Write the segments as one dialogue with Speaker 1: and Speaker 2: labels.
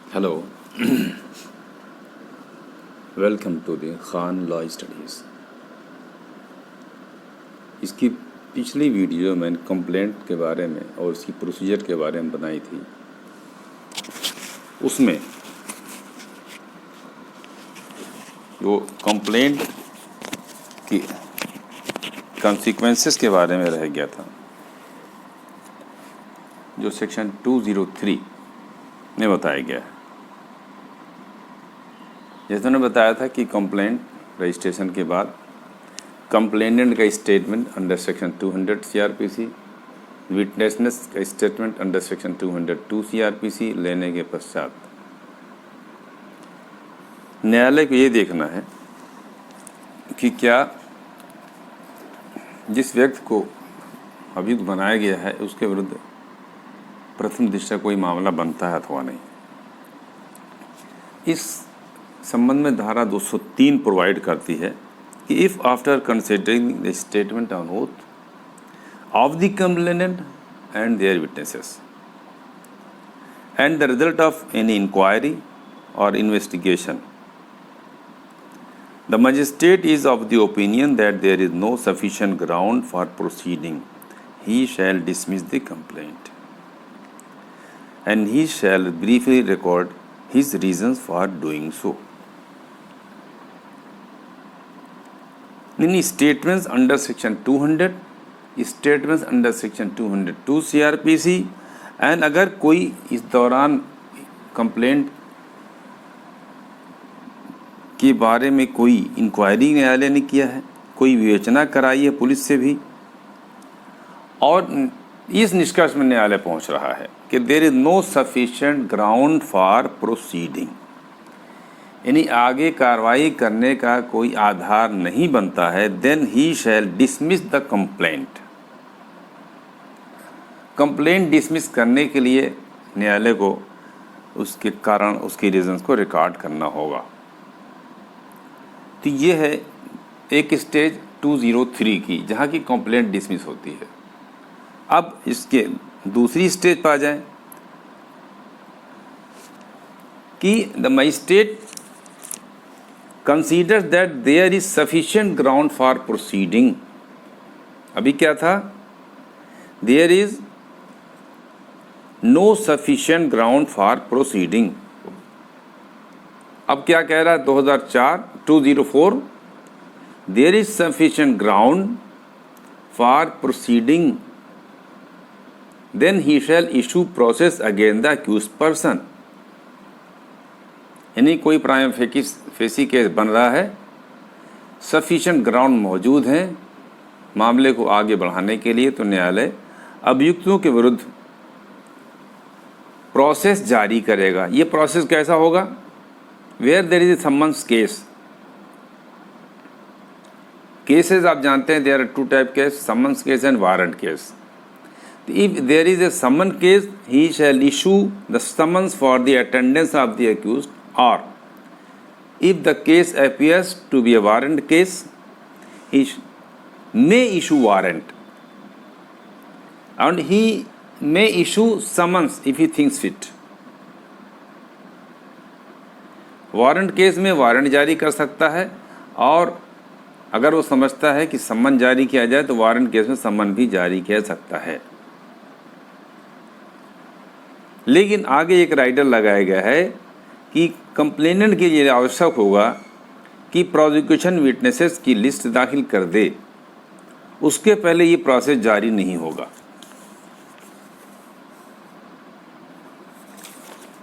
Speaker 1: Hello, welcome to the Khan law studies. इसकी पिछली video मैंने कंप्लेंट के बारे में और इसकी प्रोसीजर के बारे में बनाई थी। उसमें वो कंप्लेंट की कॉन्सिक्वेंसेस के बारे में रह गया था, जो सेक्शन 203 में बताया गया है। जैसे उन्होंने बताया था कि कंप्लेंट रजिस्ट्रेशन के बाद कंप्लेनेंट का statement under section 200 CRPC, witness का स्टेटमेंट अंडर सेक्शन 202 CRPC लेने के पश्चात न्यायालय को ये देखना है कि क्या जिस व्यक्ति को अभियुक्त बनाया गया है उसके विरुद्ध प्रथम दृष्टया कोई मामला बनता है अथवा नहीं। इस संबंध में धारा 203 प्रोवाइड करती है कि if after considering the statement on oath of the complainant and their witnesses and the result of any inquiry और investigation, the magistrate is of the opinion that there is no sufficient ground for proceeding, he shall dismiss the complaint, and he shall briefly record his reasons for doing so. In statements under section 200, statements under section 202 CRPC, and अगर कोई इस दौरान complaint के बारे में कोई inquiry न्यायालय ने किया है, कोई विवेचना कराई है पुलिस से भी, और इस निष्कर्ष में न्यायालय पहुंच रहा है कि there is no sufficient ground for proceeding, यानी आगे कार्रवाई करने का कोई आधार नहीं बनता है, then he shall dismiss the complaint. Complaint dismiss करने के लिए न्यायालय को उसके कारण, उसके रीजंस को रिकॉर्ड करना होगा। तो ये है एक स्टेज 203 की, जहाँ की कंप्लेंट डिसमिस होती है। अब इसके दूसरी स्टेज पर आ जाएं कि the magistrate considers that there is sufficient ground for proceeding. अभी क्या था? There is no sufficient ground for proceeding. अब क्या कह रहा है 204 there is sufficient ground for proceeding, then he shall issue process against the accused person. यानी कोई प्राइम फेसी केस बन रहा है, सफिशिएंट ग्राउंड मौजूद हैं मामले को आगे बढ़ाने के लिए, तो न्यायालय अभियुक्तों के विरुद्ध प्रोसेस जारी करेगा। ये प्रोसेस कैसा होगा? Where there is a summons case. Cases आप जानते हैं, there are two type case, summons case and warrant case. If there is a summon case, he shall issue the summons for the attendance of the accused, और if the case appears to be a warrant case, he may issue warrant, and he may issue summons if he thinks fit. Warrant case में warrant जारी कर सकता है, और अगर वो समझता है कि सम्मन जारी किया जाए तो वारंट केस में सम्मन भी जारी किया सकता है। लेकिन आगे एक राइटर लगाया गया है कि कंप्लेनेंट के लिए आवश्यक होगा कि प्रोसिक्यूशन विटनेसेस की लिस्ट दाखिल कर दे, उसके पहले ये प्रोसेस जारी नहीं होगा।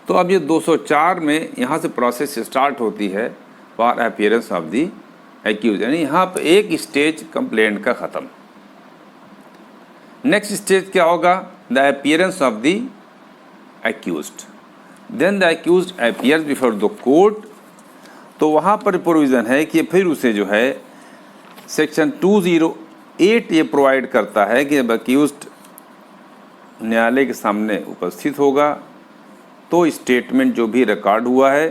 Speaker 1: तो अब ये 204 में यहाँ से प्रोसेस स्टार्ट होती है for appearance of the accused, यानी यहाँ पर एक स्टेज कंप्लेंट का ख़त्म। नेक्स्ट स्टेज क्या होगा? The appearance of the accused. Then the accused appears before the court. तो वहाँ पर प्रोविज़न है कि फिर उसे जो है सेक्शन 208 ये प्रोवाइड करता है कि जब एक्यूज्ड न्यायालय के सामने उपस्थित होगा तो स्टेटमेंट जो भी रिकॉर्ड हुआ है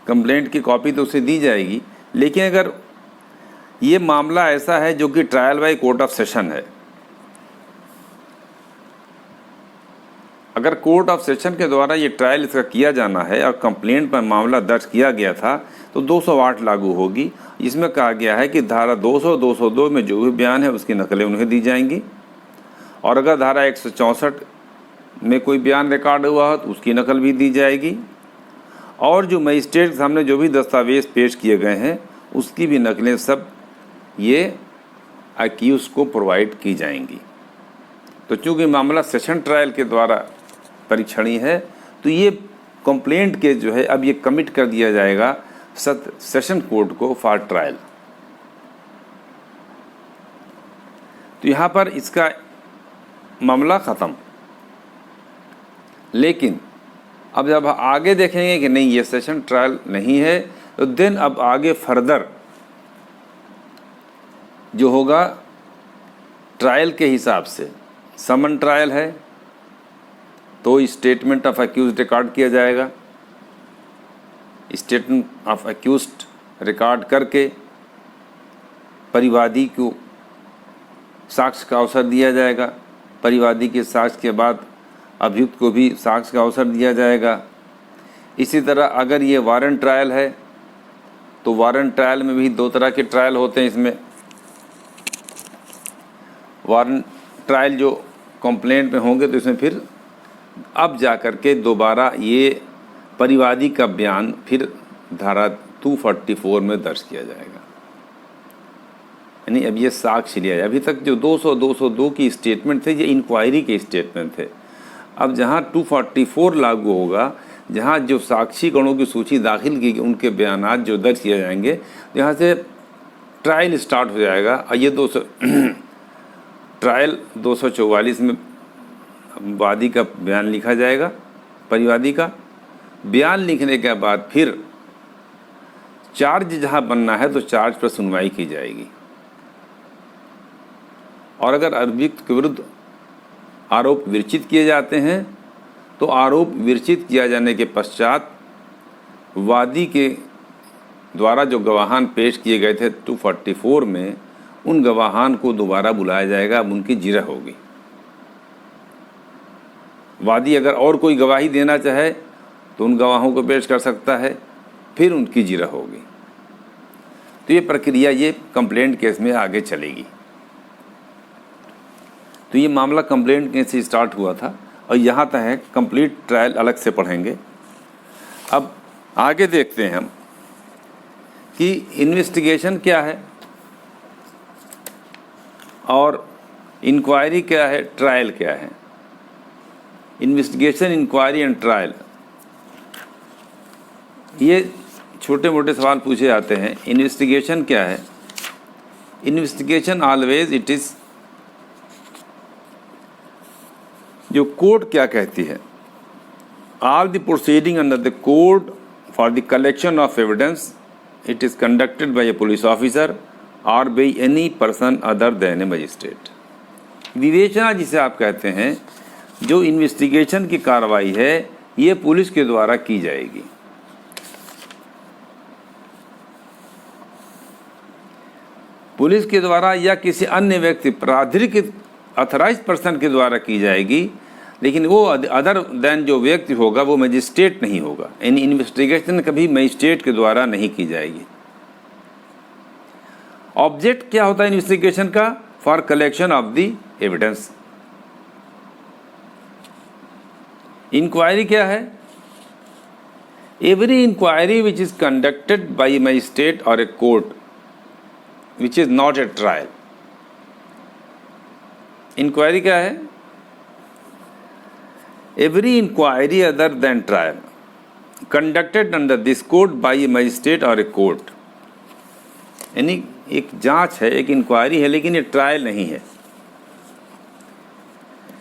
Speaker 1: कंप्लेंट की कॉपी तो उसे दी जाएगी। लेकिन अगर ये मामला ऐसा है जो कि trial by court of session है, अगर कोर्ट ऑफ सेशन के द्वारा ये ट्रायल इसका किया जाना है और कंप्लेंट पर मामला दर्ज किया गया था तो 208 लागू होगी। इसमें कहा गया है कि धारा 200, 202 में जो भी बयान है उसकी नकलें उन्हें दी जाएंगी, और अगर धारा 164 में कोई बयान रिकॉर्ड हुआ हो तो उसकी नकल भी दी जाएगी, और जो मजिस्ट्रेट के सामने जो भी दस्तावेज़ पेश किए गए हैं उसकी भी नकलें सब ये अक्यूज को प्रोवाइड की जाएंगी। तो चूँकि मामला सेशन ट्रायल के द्वारा परीक्षणीय है तो ये कंप्लेंट के जो है अब ये कमिट कर दिया जाएगा सेशन कोर्ट को फॉर ट्रायल। तो यहाँ पर इसका मामला ख़त्म। लेकिन अब जब आगे देखेंगे कि नहीं ये सेशन ट्रायल नहीं है तो देन अब आगे फर्दर जो होगा ट्रायल के हिसाब से समन ट्रायल है तो स्टेटमेंट ऑफ अक्यूज रिकॉर्ड किया जाएगा। स्टेटमेंट ऑफ अक्यूज रिकॉर्ड करके परिवादी को साक्ष्य का अवसर दिया जाएगा। परिवादी के साक्ष्य के बाद अभियुक्त को भी साक्ष्य का अवसर दिया जाएगा। इसी तरह अगर ये वारंट ट्रायल है तो वारंट ट्रायल में भी दो तरह के ट्रायल होते हैं। इसमें वारंट ट्रायल जो कंप्लेंट में होंगे तो इसमें फिर अब जा कर के दोबारा ये परिवादी का बयान फिर धारा 244 में दर्ज किया जाएगा। यानी अब ये साक्ष्य लिया जाए। अभी तक जो 200, 202 की स्टेटमेंट थे ये इंक्वायरी के स्टेटमेंट थे। अब जहाँ 244 लागू होगा, जहाँ जो साक्षी गणों की सूची दाखिल की गई उनके बयानात जो दर्ज किए जाएंगे, यहाँ से ट्रायल स्टार्ट हो जाएगा। और ये 200 ट्रायल 244 में वादी का बयान लिखा जाएगा। परिवादी का बयान लिखने के बाद फिर चार्ज जहाँ बनना है तो चार्ज पर सुनवाई की जाएगी, और अगर अभियुक्त के विरुद्ध आरोप विरचित किए जाते हैं तो आरोप विरचित किया जाने के पश्चात वादी के द्वारा जो गवाहान पेश किए गए थे 244 में, उन गवाहान को दोबारा बुलाया जाएगा। अब उनकी जिरह होगी। वादी अगर और कोई गवाही देना चाहे तो उन गवाहों को पेश कर सकता है, फिर उनकी जिरह होगी। तो ये प्रक्रिया ये कंप्लेंट केस में आगे चलेगी। तो ये मामला कंप्लेंट केस से स्टार्ट हुआ था और यहाँ तक है। कंप्लीट ट्रायल अलग से पढ़ेंगे। अब आगे देखते हैं हम कि इन्वेस्टिगेशन क्या है और इंक्वायरी क्या है, ट्रायल क्या है। इन्वेस्टिगेशन, इंक्वायरी एंड ट्रायल, ये छोटे मोटे सवाल पूछे जाते हैं। इन्वेस्टिगेशन क्या है? इन्वेस्टिगेशन ऑलवेज इट इज़, जो कोर्ट क्या कहती है, all the proceeding under the code for the collection of evidence it is conducted by a police officer और by any person other than a magistrate. विवेचना जिसे आप कहते हैं, जो इन्वेस्टिगेशन की कार्रवाई है ये पुलिस के द्वारा की जाएगी। पुलिस के द्वारा या किसी अन्य व्यक्ति प्राधिकृत अथराइज पर्सन के द्वारा की जाएगी, लेकिन वो अदर देन जो व्यक्ति होगा वो मजिस्ट्रेट नहीं होगा। यानी इन्वेस्टिगेशन कभी मजिस्ट्रेट के द्वारा नहीं की जाएगी। ऑब्जेक्ट क्या होता है इन्वेस्टिगेशन का? For collection of the evidence. Inquiry क्या है? Every inquiry which is conducted by a magistrate और a court which is not a trial. Inquiry क्या है? Every inquiry other than trial conducted under this code by a magistrate और a court. यानी एक जांच है, एक इंक्वायरी है, लेकिन ये ट्रायल नहीं है।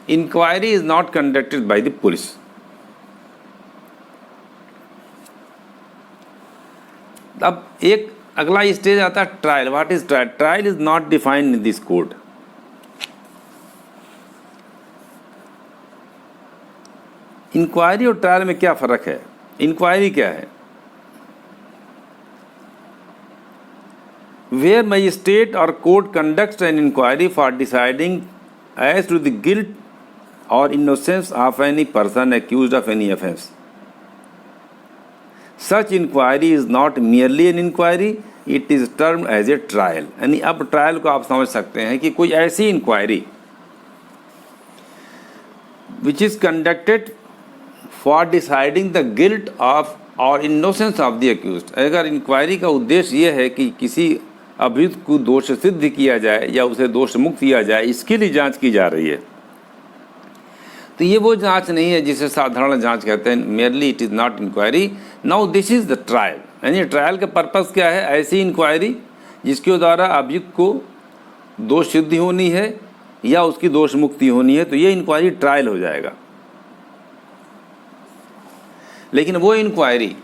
Speaker 1: Inquiry is not conducted by the police. अब एक अगला स्टेज आता है trial. What is trial? Trial is not defined in this code. Inquiry और ट्रायल में क्या फर्क है? इंक्वायरी क्या है? where magistrate or court conducts an inquiry for deciding as to the guilt or innocence of any person accused of any offence. Such inquiry is not merely an inquiry, it is termed as a trial. यानी अब trial को आप समझ सकते हैं कि कोई ऐसी inquiry which is conducted for deciding the guilt of or innocence of the accused. अगर इंक्वायरी का उद्देश्य ये है कि किसी अभियुक्त को दोष सिद्ध किया जाए या उसे दोष मुक्त किया जाए, इसके लिए जांच की जा रही है, तो ये वो जांच नहीं है जिसे साधारण जांच कहते हैं. Merely it is not inquiry. Now this is the trial. यानी ट्रायल का पर्पस क्या है? ऐसी इंक्वायरी जिसके द्वारा अभियुक्त को दोष सिद्धि होनी है या उसकी दोष मुक्ति होनी है, तो ये इंक्वायरी ट्रायल हो जाएगा. लेकिन वो इंक्वायरी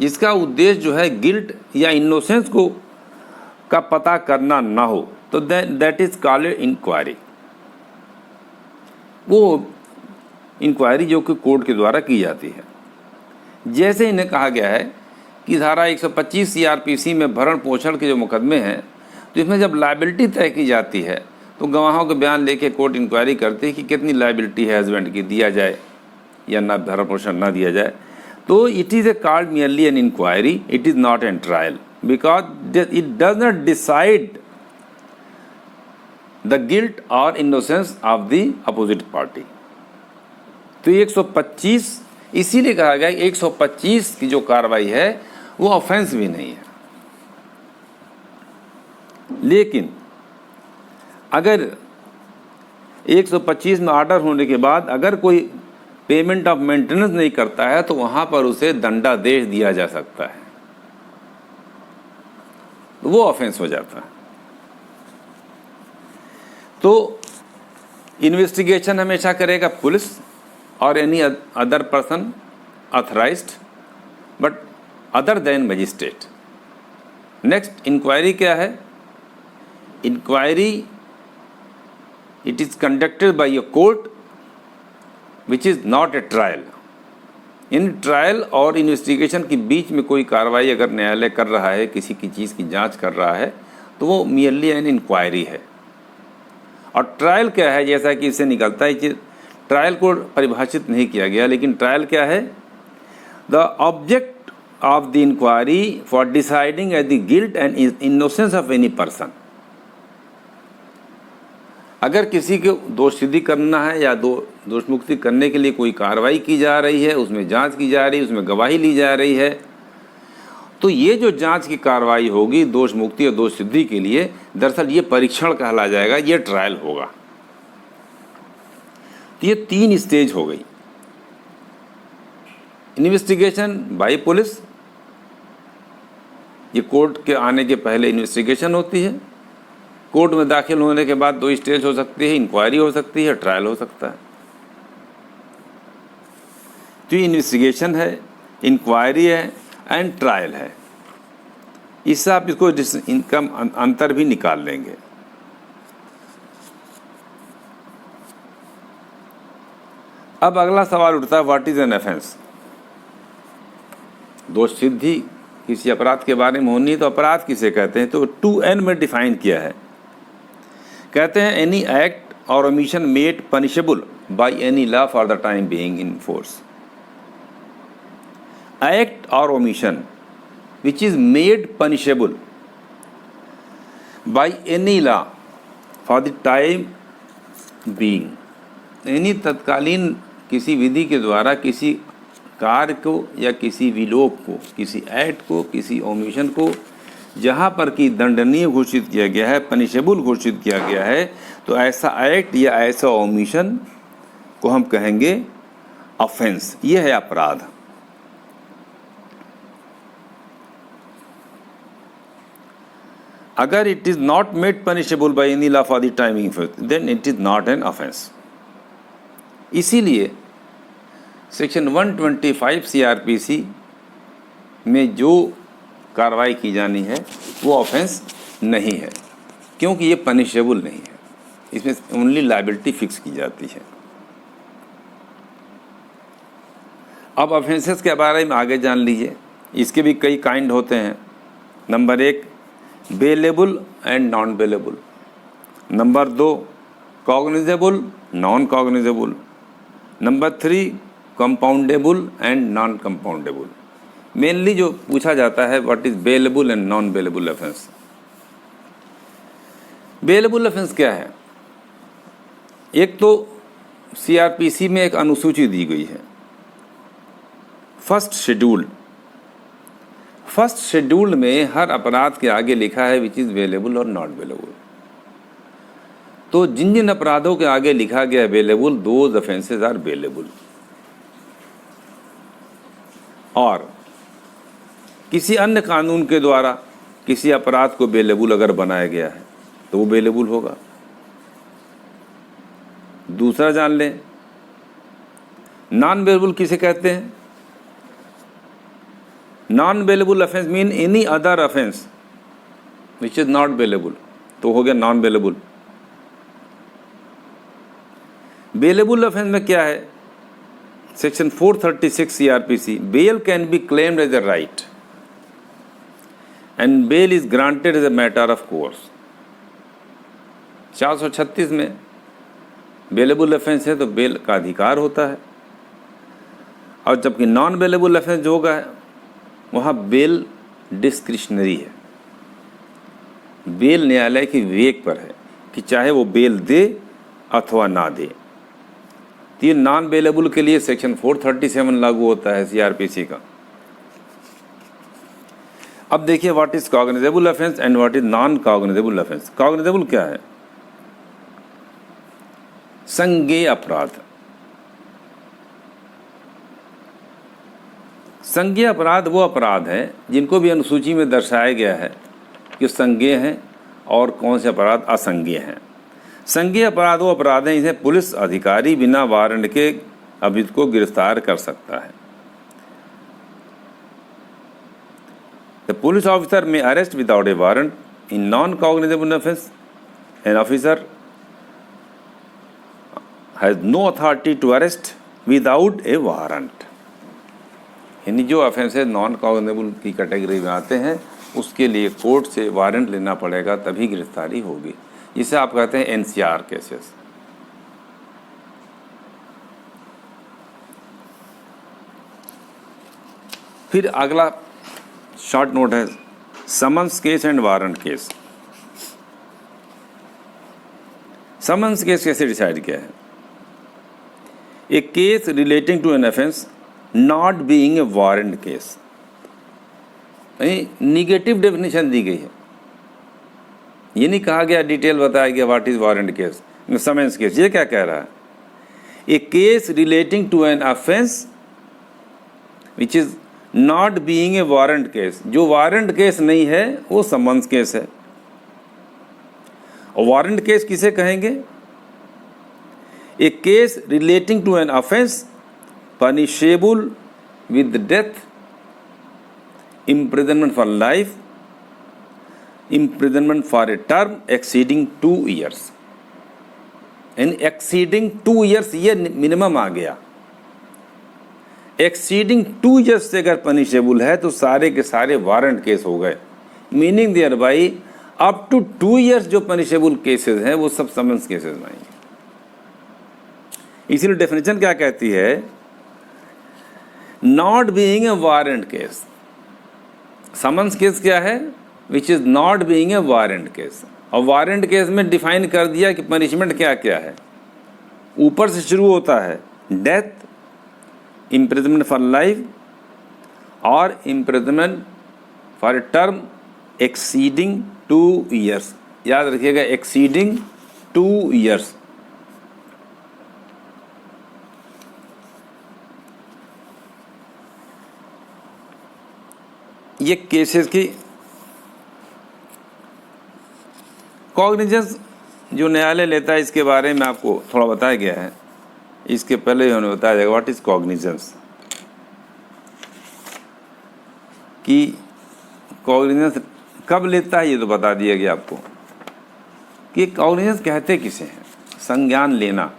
Speaker 1: जिसका उद्देश्य जो है गिल्ट या इनोसेंस को का पता करना ना हो, तो दैट इज कॉल्ड इंक्वायरी. वो इंक्वायरी जो कि कोर्ट के द्वारा की जाती है. जैसे इन्हें कहा गया है कि धारा 125 CRPC में भरण पोषण के जो मुकदमे हैं, तो इसमें जब लायबिलिटी तय की जाती है तो गवाहों के बयान लेके कोर्ट इंक्वायरी करती है कि कितनी लायबिलिटी है हस्बैंड की, दिया जाए या ना भरण पोषण ना दिया जाए. तो it is a called merely an inquiry, it is not an trial, because it does not decide the guilt और innocence of the opposite party. तो 125 इसीलिए कहा गया 125 की जो कार्रवाई है वो ऑफेंस भी नहीं है. लेकिन अगर 125 में ऑर्डर होने के बाद अगर कोई पेमेंट ऑफ मेंटेनेंस नहीं करता है तो वहां पर उसे दंडादेश दिया जा सकता है, वो ऑफेंस हो जाता है. तो इन्वेस्टिगेशन हमेशा करेगा पुलिस और any other person authorised but other than magistrate. Next inquiry क्या है? Inquiry it is conducted by a court which is not a trial. इन ट्रायल और इन्वेस्टिगेशन के बीच में कोई कार्रवाई अगर न्यायालय कर रहा है, किसी की चीज़ की जांच कर रहा है, तो वो मियरली एन इंक्वायरी है. और ट्रायल क्या है? जैसा कि इससे निकलता है कि ट्रायल को परिभाषित नहीं किया गया, लेकिन ट्रायल क्या है? The object of the inquiry for deciding at the guilt and innocence of any person. अगर किसी को दोष सिद्धि करना है या दोष मुक्ति करने के लिए कोई कार्रवाई की जा रही है, उसमें जांच की जा रही है, उसमें गवाही ली जा रही है, तो ये जो जांच की कार्रवाई होगी दोष मुक्ति और दोष सिद्धि के लिए, दरअसल ये परीक्षण कहला जाएगा, ये ट्रायल होगा. तो ये 3 स्टेज हो गई. इन्वेस्टिगेशन बाय पुलिस, ये कोर्ट के आने के पहले इन्वेस्टिगेशन होती है. कोर्ट में दाखिल होने के बाद 2 स्टेज हो सकती है, इंक्वायरी हो सकती है, ट्रायल हो सकता है. तो इन्वेस्टिगेशन है, इंक्वायरी है एंड ट्रायल है. इससे आप इसको इनका अंतर भी निकाल लेंगे. अब अगला सवाल उठता है, व्हाट इज एन ऑफेंस? दोष सिद्धि किसी अपराध के बारे में होनी है तो अपराध किसे कहते हैं? तो 2N में डिफाइन किया है. कहते हैं एनी एक्ट और omission made punishable by any law for the time being in force. Act और omission which is made punishable by any law for the time being. यानी तत्कालीन किसी विधि के द्वारा किसी कार्य को या किसी विलोप को, किसी एक्ट को, किसी ओमिशन को जहाँ पर कि दंडनीय घोषित किया गया है, पनिशेबल घोषित किया गया है, तो ऐसा एक्ट या ऐसा ओमिशन को हम कहेंगे ऑफेंस. ये है अपराध. अगर it is not made punishable by any law for the timing then it is not an offence. इसीलिए सेक्शन 125 CRPC में जो कार्रवाई की जानी है वो ऑफेंस नहीं है, क्योंकि ये पनिशेबल नहीं है. इसमें ओनली लायबिलिटी फिक्स की जाती है. अब ऑफेंसेस के बारे में आगे जान लीजिए. इसके भी कई काइंड होते हैं. Number 1 bailable and non bailable. Number 2 cognizable, non cognizable. Number 3 compoundable and non compoundable. Mainly जो पूछा जाता है what is bailable and non bailable offence. Bailable offence क्या है? एक तो सीआरपीसी में एक अनुसूची दी गई है, फर्स्ट शेड्यूल में हर अपराध के आगे लिखा है विच इज बेलेबल और नॉट बेलेबल। तो जिन जिन अपराधों के आगे लिखा गया है bailable, those offences are bailable. और किसी अन्य कानून के द्वारा किसी अपराध को बेलेबल अगर बनाया गया है तो वो बेलेबल होगा। दूसरा जान लें, नॉन बेलेबल किसे कहते हैं? Non bailable offence mean any other offence which is not bailable, तो हो गया नॉन बेलेबल। बेलेबल ऑफेंस में क्या है? Section 436 CRPC, bail can be claimed as a right and bail is granted as a matter of course. 436 में bailable offence है तो bell का अधिकार होता है, और जबकि नॉन बेलेबल ऑफेंस जो होगा वहाँ बेल डिस्क्रिशनरी है। बेल न्यायालय की विवेक पर है कि चाहे वो बेल दे अथवा ना दे। तो ये नॉन बेलेबल के लिए सेक्शन 437 लागू होता है सीआरपीसी का। अब देखिए what is cognizable offence and what is non cognizable offence. Cognizable क्या है? संज्ञेय अपराध। संज्ञेय अपराध वो अपराध है जिनको भी अनुसूची में दर्शाया गया है कि संज्ञेय हैं और कौन से अपराध असंज्ञेय हैं। संज्ञेय अपराध वो अपराध हैं जिन्हें पुलिस अधिकारी बिना वारंट के अभियुक्त को गिरफ्तार कर सकता है। The police officer may arrest without a warrant in non cognizable offence an officer has no authority to arrest without a warrant. यानी जो ऑफेंसेस नॉन कॉग्निजेबल की कैटेगरी में आते हैं उसके लिए कोर्ट से वारंट लेना पड़ेगा तभी गिरफ्तारी होगी। जिसे आप कहते हैं एनसीआर केसेस। फिर अगला शॉर्ट नोट है summons case and warrant case. Summons case कैसे डिसाइड किया है? A case relating to an offence not being a warrant case. Negative definition दी गई है, ये नहीं कहा गया, डिटेल बताया गया what is warrant case, summons case. ये क्या कह रहा है? A case relating to an offence which is not being a warrant case. जो वारंट केस नहीं है वो समन्स केस है। और वारंट केस किसे कहेंगे? A case relating to an offence punishable with death, imprisonment for life, imprisonment for a term exceeding 2 years। यानी exceeding 2 years ये मिनिमम आ गया। exceeding 2 years से अगर पनिशेबल है तो सारे के सारे वारंट केस हो गए। Meaning thereby up to 2 years जो पनिशेबल केसेस हैं वो सब समन्स केसेस में आएंगे। इसीलिए डेफिनेशन क्या कहती है? Not being a warrant case. Summons case क्या है? Which is not being a warrant case. और वारंट केस में डिफाइन कर दिया कि पनिशमेंट क्या क्या है। ऊपर से शुरू होता है डेथ, इम्प्रिजनमेंट फॉर लाइफ और imprisonment for a term exceeding 2 years। याद रखिएगा एक्सीडिंग 2 years। ये केसेस की कॉग्निजेंस जो न्यायालय लेता है इसके बारे में आपको थोड़ा बताया गया है। इसके पहले उन्होंने बताया जाएगा व्हाट इज कॉग्निजेंस, कि कॉग्निजेंस कब लेता है ये तो बता दिया गया आपको कि कॉग्निजेंस कहते किसे हैं? संज्ञान लेना।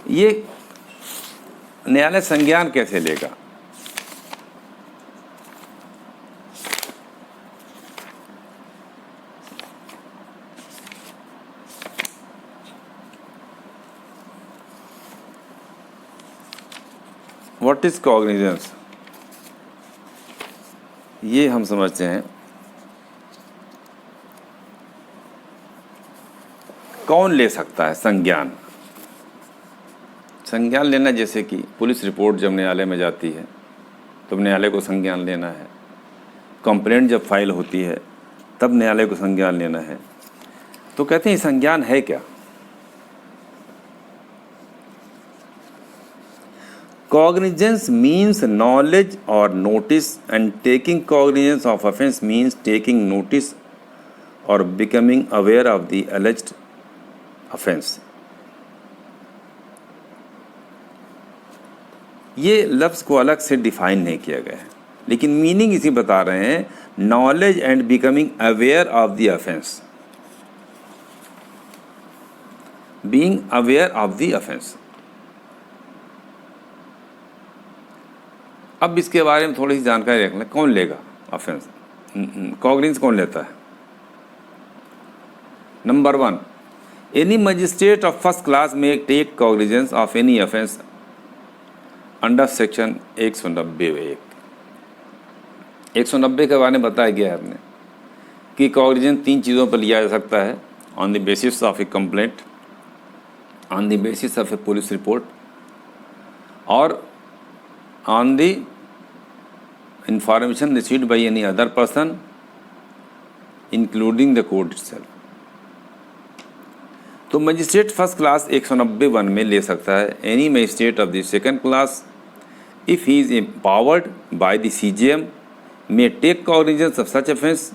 Speaker 1: ये न्यायालय संज्ञान कैसे लेगा? व्हाट इज कॉग्निजेंस, ये हम समझते हैं। कौन ले सकता है संज्ञान? संज्ञान लेना, जैसे कि पुलिस रिपोर्ट जब न्यायालय में जाती है तब न्यायालय को संज्ञान लेना है, कंप्लेंट जब फाइल होती है तब न्यायालय को संज्ञान लेना है। तो कहते हैं संज्ञान है क्या? Cognizance means knowledge or notice, and taking cognizance of offense means taking notice or becoming aware of the alleged offense. ये लफ्ज़ को अलग से डिफाइन नहीं किया गया है, लेकिन मीनिंग इसी बता रहे हैं, knowledge and becoming aware of the offence, being aware of the offence. अब इसके बारे में थोड़ी सी जानकारी रख लें। कौन लेगा ऑफेंस, कॉग्निजेंस कौन लेता है? Number 1, any magistrate of first class में take cognizance of any offence under section 190(1). 190 के बारे में बताया गया है आपने कि कॉग्निजेंस 3 चीज़ों पर लिया जा सकता है: on the basis of A complaint, on the basis of A police report, और on the information received by any other person including the court itself। तो मजिस्ट्रेट फर्स्ट क्लास 190(1) में ले सकता है any magistrate of the second class if he is empowered by the CJM may take cognizance of such offence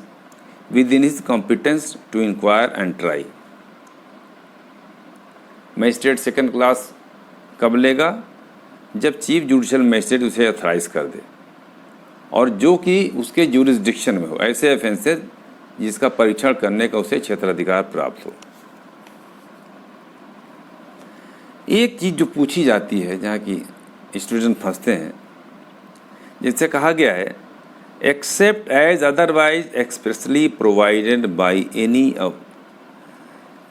Speaker 1: within his competence to inquire and try। Magistrate second class कब लेगा? जब chief judicial magistrate उसे authorise कर दे और जो कि उसके jurisdiction में हो, ऐसे ऑफेंसेज जिसका परीक्षण करने का उसे क्षेत्राधिकार प्राप्त हो। एक चीज़ जो पूछी जाती है, जहाँ की स्टूडेंट फंसते हैं, जिससे कहा गया है except as otherwise expressly provided by any of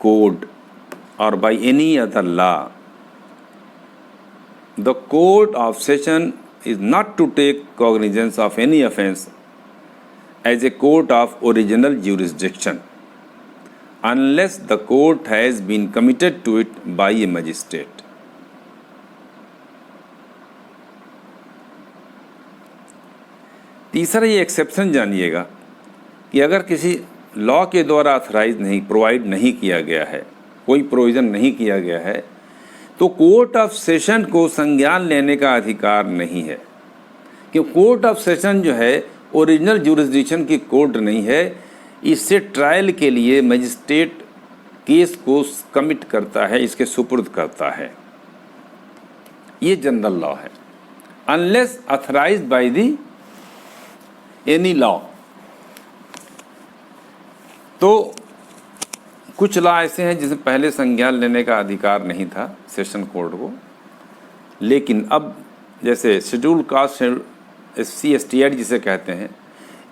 Speaker 1: code और by any other law, the court of session is not to take cognizance of any offence as a court of original jurisdiction unless the court has been committed to it by a magistrate। तीसरा ये exception जानिएगा कि अगर किसी law के द्वारा authorise नहीं, provide नहीं किया गया है, कोई प्रोविज़न नहीं किया गया है, तो कोर्ट ऑफ सेशन को संज्ञान लेने का अधिकार नहीं है। क्योंकि कोर्ट ऑफ सेशन जो है ओरिजिनल जुरिस्डिक्शन की कोर्ट नहीं है, इससे ट्रायल के लिए मजिस्ट्रेट केस को कमिट करता है, इसके सुपुर्द करता है। ये जनरल लॉ है, unless authorised by the any law. तो कुछ लॉ ऐसे हैं जिसे पहले संज्ञान लेने का अधिकार नहीं था सेशन कोर्ट को, लेकिन अब जैसे schedule caste SC ST act जिसे कहते हैं,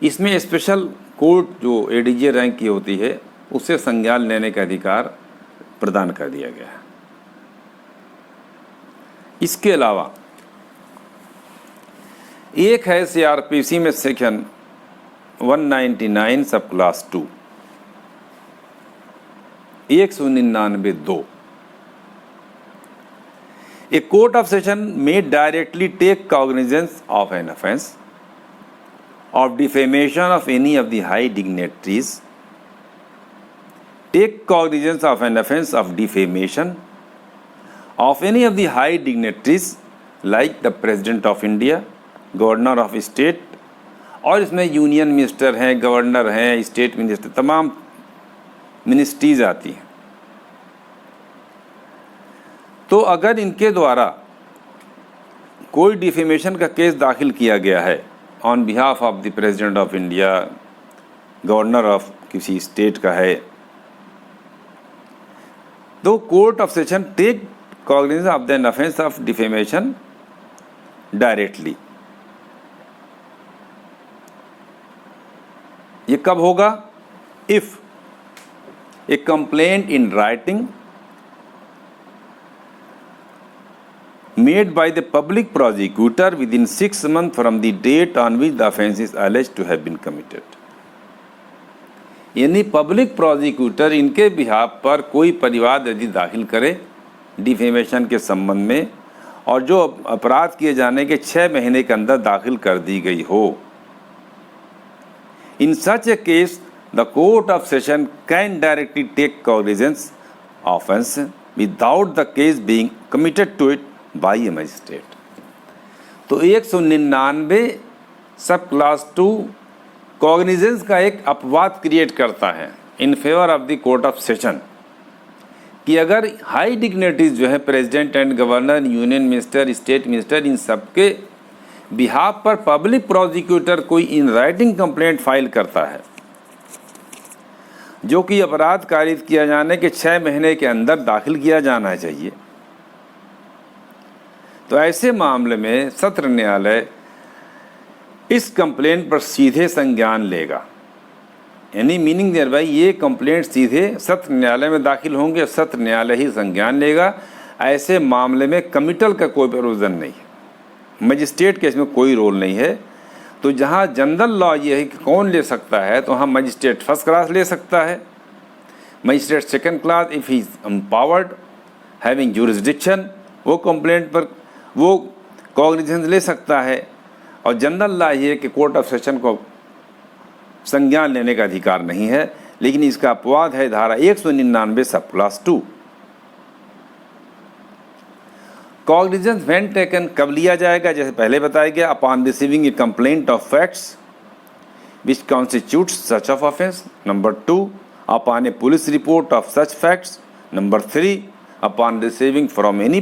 Speaker 1: इसमें स्पेशल कोर्ट जो ADJ रैंक की होती है उसे संज्ञान लेने का अधिकार प्रदान कर दिया गया है। इसके अलावा एक है CRPC में सेक्शन 199 सब class 2 199(2). A court of session may directly take cognizance of an offence of defamation of any of the high dignitaries, take cognizance of an offence of defamation of any of the high dignitaries like the President of India, Governor of State, और इसमें union minister हैं, governor हैं, state minister, तमाम ministries आती हैं। तो अगर इनके द्वारा कोई डिफेमेशन का केस दाखिल किया गया है on behalf of the president of India, governor of किसी स्टेट का है, तो court of session take cognizance of the offence of defamation directly. ये कब होगा? If a complaint in writing made by the public prosecutor within 6 months from the date on which the offence is alleged to have been committed। यानी public prosecutor इनके behalf पर कोई परिवाद यदि दाखिल करे डिफेमेशन के संबंध में और जो अपराध किए जाने के 6 महीने के अंदर दाखिल कर दी गई हो, in such a case the court of session can directly take cognizance offence without the case being committed to it by a magistrate. तो 199 सब क्लास 2 कॉग्निजेंस का एक अपवाद क्रिएट करता है in favour of the court of session कि अगर high dignities जो है president and governor, union minister, state minister, इन सबके बिहाफ पर पब्लिक प्रोसिक्यूटर कोई इन राइटिंग कंप्लेंट फाइल करता है जो कि अपराध कारित किया जाने के 6 महीने के अंदर दाखिल किया जाना चाहिए, तो ऐसे मामले में सत्र न्यायालय इस कंप्लेंट पर सीधे संज्ञान लेगा। यानी मीनिंग देयर भाई ये कंप्लेंट सीधे सत्र न्यायालय में दाखिल होंगे, सत्र न्यायालय ही संज्ञान लेगा। ऐसे मामले में कमिटल का कोई प्रोविजन नहीं है, मजिस्ट्रेट के इसमें कोई रोल नहीं है। तो जहाँ जनरल लॉ ये है कि कौन ले सकता है, तो हम मजिस्ट्रेट फर्स्ट क्लास ले सकता है, magistrate second class if he is empowered having jurisdiction वो कंप्लेंट पर वो कॉग्निजेंस ले सकता है। और जनरल लॉ ये है कि कोर्ट ऑफ सेशन को संज्ञान लेने का अधिकार नहीं है, लेकिन इसका अपवाद है धारा 199 सब क्लास 2। कॉग्निजेंस व्हेन टेकन कब लिया जाएगा, जैसे पहले बताया गया, upon receiving A complaint of facts which constitutes such of offence. Number 2 upon A police report of such facts. Number 3 upon receiving from any